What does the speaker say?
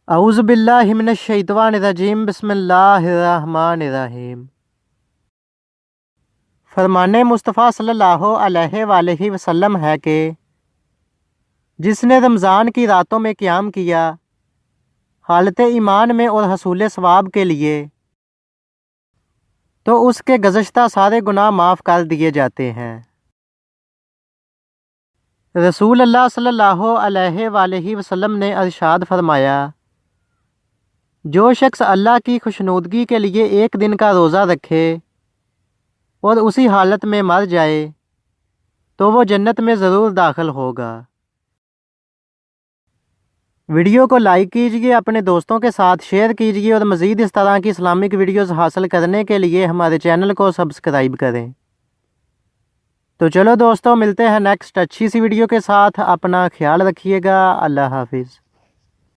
اعوذ باللہ من الشیطان الرجیم بسم اللہ الرحمن الرحیم۔ فرمان مصطفیٰ صلی اللہ علیہ وآلہ وسلم ہے کہ جس نے رمضان کی راتوں میں قیام کیا حالت ایمان میں اور حصول ثواب کے لیے تو اس کے گزشتہ سارے گناہ معاف کر دیے جاتے ہیں۔ رسول اللہ صلی اللہ علیہ وآلہ وسلم نے ارشاد فرمایا، جو شخص اللہ کی خوشنودگی کے لیے ایک دن کا روزہ رکھے اور اسی حالت میں مر جائے تو وہ جنت میں ضرور داخل ہوگا۔ ویڈیو کو لائک کیجیے، اپنے دوستوں کے ساتھ شیئر کیجیے اور مزید اس طرح کی اسلامک ویڈیوز حاصل کرنے کے لیے ہمارے چینل کو سبسکرائب کریں۔ تو چلو دوستوں، ملتے ہیں نیکسٹ اچھی سی ویڈیو کے ساتھ۔ اپنا خیال رکھیے گا۔ اللہ حافظ۔